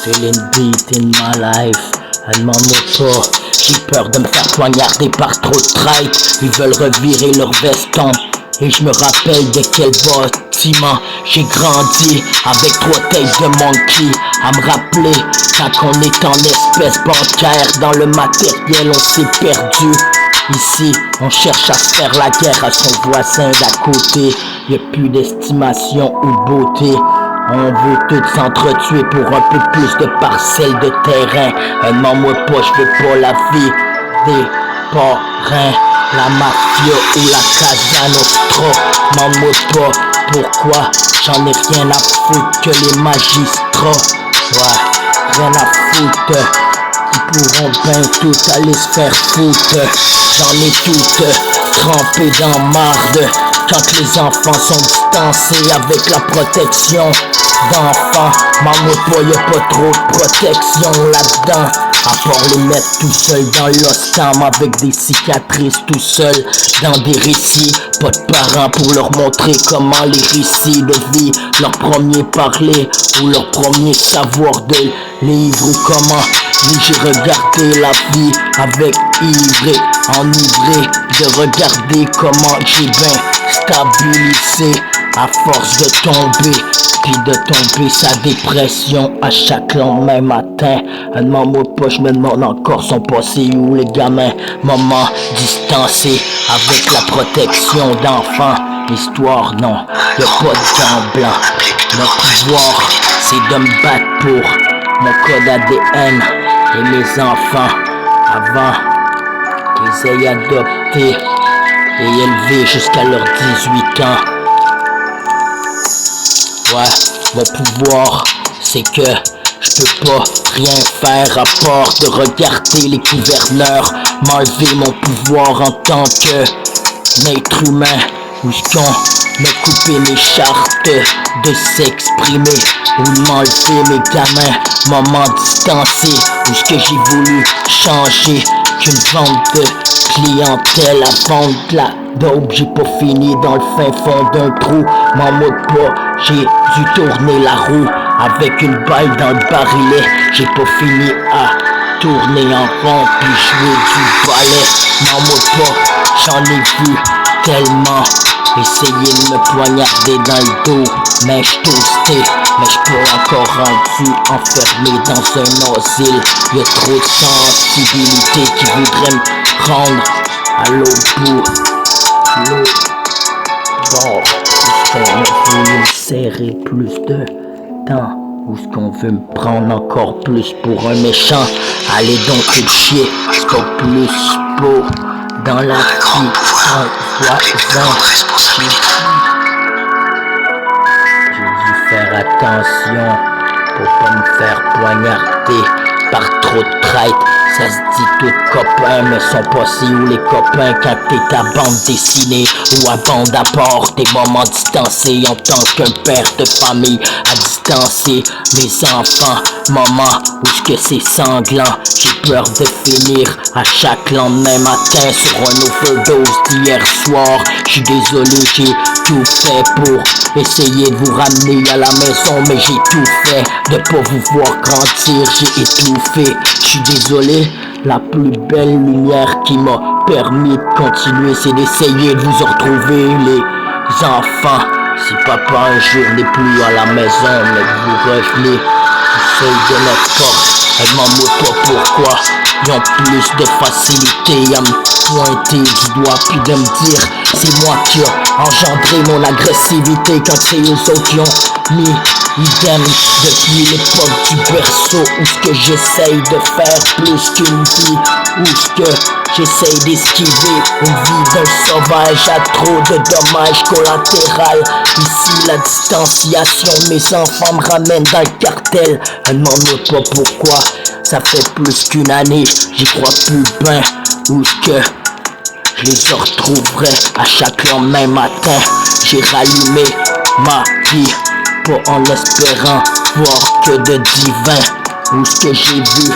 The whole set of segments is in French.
Feeling beat in my life. Demande-moi pas, j'ai peur de me faire poignarder par trop de traîtres. Ils veulent revirer leur veston. Et je me rappelle de quel bâtiment j'ai grandi avec 3 têtes de monkey. À me rappeler quand on est en espèce bancaire. Dans le matériel on s'est perdu. Ici on cherche à se faire la guerre à son voisin d'à côté. Y'a plus d'estimation ou de beauté. On veut tous s'entretuer pour un peu plus de parcelles de terrain. Demande-moi pas, je veux pas la vie des parrains. La mafia ou la Casa Nostra. Demande-moi pas pourquoi, j'en ai rien à foutre que les magistrats. Ouais, rien à foutre. Ils pourront bien tout aller se faire foutre. J'en ai toutes trempé dans marde. Quand les enfants sont distancés avec la protection d'enfants, maman pas y'a pas trop de protection là-dedans. À part les mettre tout seul dans l'ostam avec des cicatrices tout seul dans des récits. Pas de parents pour leur montrer comment les récits de vie, leur premier parler ou leur premier savoir de livre ou comment. Oui, j'ai regardé la vie avec ivre et enivré de regarder comment j'ai bien stabilisé à force de tomber, puis de tomber sa dépression à chaque lendemain matin. Demande-moi pas, je me demande encore sont passés où les gamins. Maman distancée avec la protection d'enfants. Histoire non, y'a pas de temps blanc. Le pouvoir c'est de me battre pour mon code ADN et mes enfants avant qu'ils aient adopté et élevé jusqu'à leurs 18 ans. Ouais, mon pouvoir, c'est que je peux pas rien faire à part de regarder les gouverneurs m'enlever mon pouvoir en tant que être humain. Où est-ce qu'on m'a coupé mes chartes de s'exprimer, ou m'enlever mes gamins, maman distancée. Où est-ce que j'ai voulu changer qu'une vente de clientèle à vendre de la dope. J'ai pas fini dans le fin fond d'un trou, m'en moque pas, j'ai dû tourner la roue avec une balle dans le barillet. J'ai pas fini à tourner en rond puis jouer du ballet. M'en moque pas, j'en ai vu tellement essayer de me poignarder dans le dos, mais je toasté, mais je pas encore rendu enfermé dans un asile. Y'a trop de sensibilité qui voudrait me prendre à l'autre bout, l'autre bord. Où est-ce qu'on veut me serrer plus de temps? Où est-ce qu'on veut me prendre encore plus pour un méchant? Allez donc te chier, c'est pas plus beau dans la vie. J'ai dû faire attention pour pas me faire poignarder par trop de traîtres. Ça se dit tout copains, mais sont passés où les copains quand t'es à bande dessinée ou à bande à part. Des moments distancés en tant qu'un père de famille à distancer mes enfants. Maman, où est-ce que c'est sanglant? J'ai peur de finir à chaque lendemain matin sur un overdose d'hier soir. J'suis désolé, j'ai tout fait pour essayer de vous ramener à la maison, mais j'ai tout fait de pas vous voir grandir, j'ai étouffé. J'suis désolé, la plus belle lumière qui m'a permis de continuer, c'est d'essayer de vous retrouver les enfants. Si papa un jour n'est plus à la maison, mais que vous revenez du seuil de notre porte, demande-moi pas pourquoi. Ils ont plus de facilité à me pointer du doigt puis de me dire c'est moi qui a engendré mon agressivité quand c'est eux autres qui ont mis idem depuis l'époque du berceau. Où ce que j'essaye de faire plus qu'une vie, où ce que j'essaye d'esquiver une vie d'un sauvage à trop de dommages collatéraux. Ici la distanciation de mes enfants me ramène dans le cartel. Demande-moi pas pourquoi, ça fait plus qu'une année, j'y crois plus ben. Où ce que je les retrouverai à chaque lendemain matin. J'ai rallumé ma vie, pas en espérant voir que de divin. Où ce que j'ai vu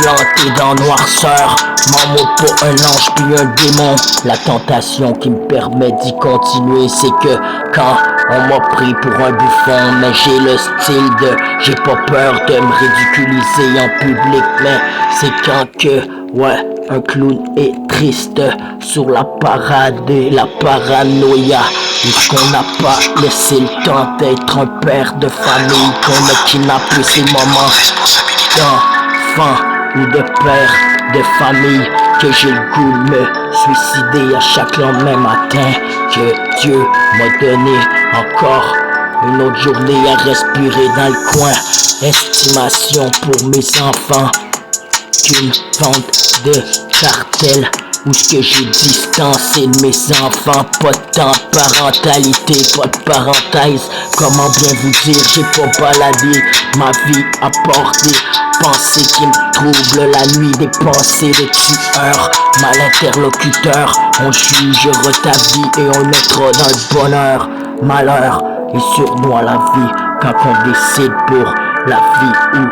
planté dans noirceur. M'en montre pour un ange puis un démon. La tentation qui me permet d'y continuer, c'est que quand on m'a pris pour un buffon, mais j'ai le style de j'ai pas peur de me ridiculiser en public, mais c'est quand que ouais, un clown est triste sur la parade et la paranoïa. Est-ce qu'on n'a pas laissé le temps d'être un père de famille, qu'on a kidnappé ces moments d'enfant ou de père de famille, que j'ai le goût de me suicider à chaque lendemain matin, que Dieu m'a donné encore une autre journée à respirer dans le coin. Estimation pour mes enfants qu'une vente de cartel, où ce que j'ai distancé de mes enfants. Pas de temps de parentalité, pas de parenthèse. Comment bien vous dire, j'ai pas baladé ma vie à part des pensées qui me troublent la nuit, des pensées de tueur. Mal interlocuteur, on jugera ta vie et on le mettra dans le bonheur. Malheur et surnoie la vie quand on décide pour la vie ou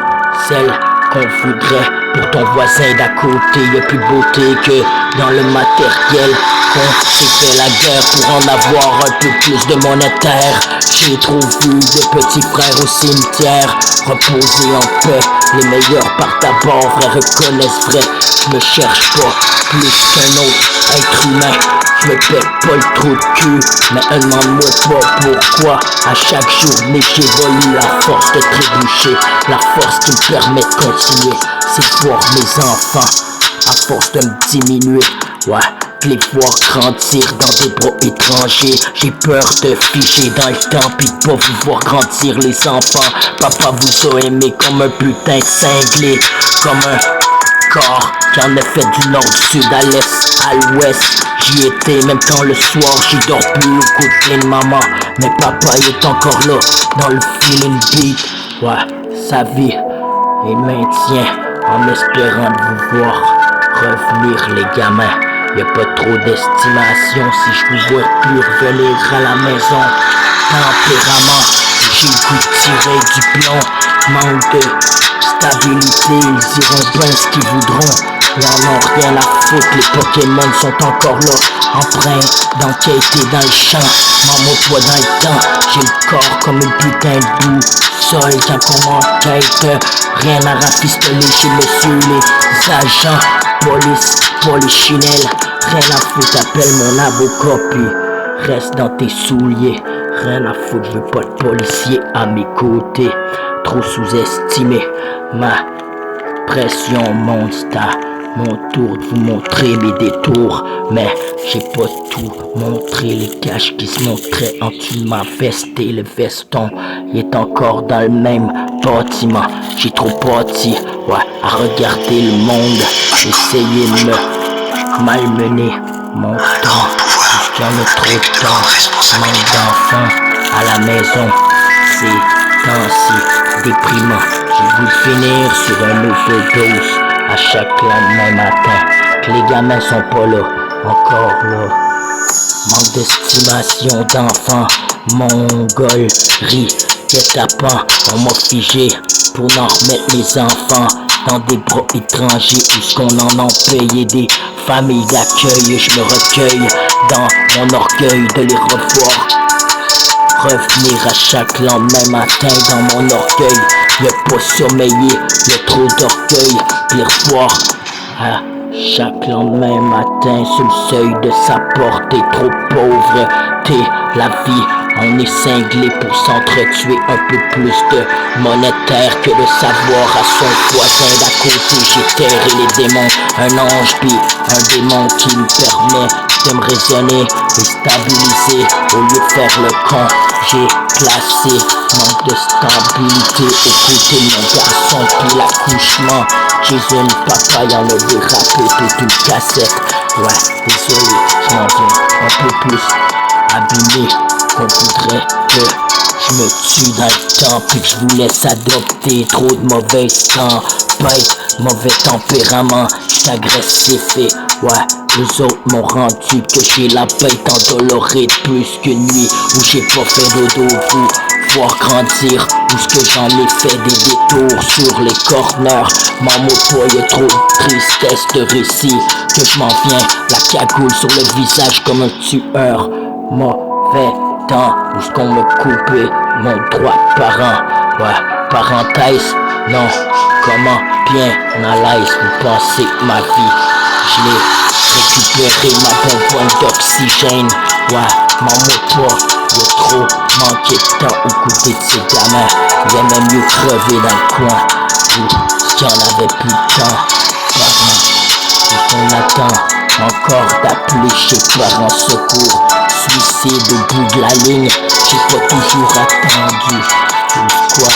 celle qu'on voudrait. Pour ton voisin d'à côté, y'a plus de beauté que dans le matériel. On s'est fait la guerre pour en avoir un peu plus de monétaire. J'ai trop vu de petits frères au cimetière reposer en paix. Les meilleurs partent à bord, vrais reconnaissent vrai. Je me cherche pas plus qu'un autre être humain. Je me pète pas le trou de cul, mais demande-moi pas pourquoi. À chaque journée j'évolue, la force de trébucher, la force qui me permet de continuer. C'est voir mes enfants, à force de me diminuer, ouais, de les voir grandir dans des bras étrangers. J'ai peur de figer dans le temps pis de pas vous voir grandir les enfants. Papa vous a aimé comme un putain de cinglé, comme un corps qui en a fait du nord, du sud, à l'est, à l'ouest. J'y étais même quand le soir j'y dors plus au côté de maman. Mais papa il est encore là, dans le feeling beat, ouais, sa vie et maintient. En espérant de vous voir revenir les gamins. Y'a pas trop d'estimation si je vous vois plus revenir à la maison. Tempérament, j'ai le goût de tirer du plomb. Manque de stabilité, ils iront bien ce qu'ils voudront. Ils en ont rien à foutre, les Pokémon sont encore là, empreints d'enquêter dans le champ. Maman-toi dans le temps, j'ai le corps comme une putain de boussole. Quand on m'enquête, rien à rafistoler chez monsieur les agents. Police, polichinelle, rien à foutre, appelle mon avocat puis reste dans tes souliers. Rien à foutre, je veux pas de policier à mes côtés. Trop sous-estimé, ma pression monte, c'est à mon tour de vous montrer mes détours. Mais j'ai pas tout montré, les caches qui se montraient en dessous de ma veste et le veston. Il est encore dans le même bâtiment. J'ai trop parti, ouais, à regarder le monde, essayer de me malmener mon temps. Puisqu'il y en a trop de temps, manque d'enfants à la maison, c'est temps-ci déprimant. J'ai le goût de finir sur un overdose à chaque lendemain matin. Que les gamins sont pas là, encore là. Manque d'estimation d'enfants, mongolerie, guet-apens. On m'a figé pour n'en remettre mes enfants dans des bras étrangers où ce qu'on en a payé des familles d'accueil. Je me recueille dans mon orgueil de les revoir revenir à chaque lendemain matin dans mon orgueil. Ne pas sommeiller, y'a trop d'orgueil. Les revoir à chaque lendemain matin sur le seuil de sa porte. T'es trop pauvre, t'es la vie. On est cinglé pour s'entretuer, un peu plus de monétaire que de savoir à son voisin d'à côté. J'ai terré les démons, un ange puis un démon qui me permet de me raisonner et stabiliser au lieu de faire le con. J'ai classé manque de stabilité aux côtés de mon garçon puis l'accouchement. Jason, papa y'en a dérapé toute une cassette. Ouais, désolé, je m'en viens un peu plus abîmé qu'on voudrait que je me tue dans le temps puis que je vous laisse adopter. Trop de mauvais tempêtes, mauvais tempérament, j'suis agressif et ouais, les autres m'ont rendu que j'ai la bête endolorée de plus qu'une nuit où j'ai pas fait dodo. Vous voir grandir. Où ce que j'en ai fait des détours sur les corners. Maman, toi, y'a trop de tristesse de récit que je m'en viens, la cagoule sur le visage comme un tueur. Mauvais temps, où ce qu'on me coupait mon droit de parent. Ouais, parenthèse, non, comment bien en l'aise vous pensez ma vie. Je l'ai récupéré ma bonbonne d'oxygène. Ouais, maman, toi, y'a trop manqué de temps au côté de ces gamins. J'aimais mieux crever dans le coin où y'en avait plus de temps. Parents, on attend encore d'appeler chez parents secours. Suicide au bout de la ligne, j'ai pas toujours attendu. Quoi?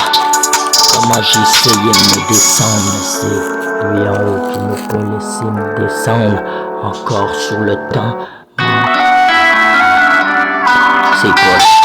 Comment j'ai essayé de me descendre, mais c'est lui en haut qui m'a pas laissé me descendre. Encore sur le temps, c'est poche.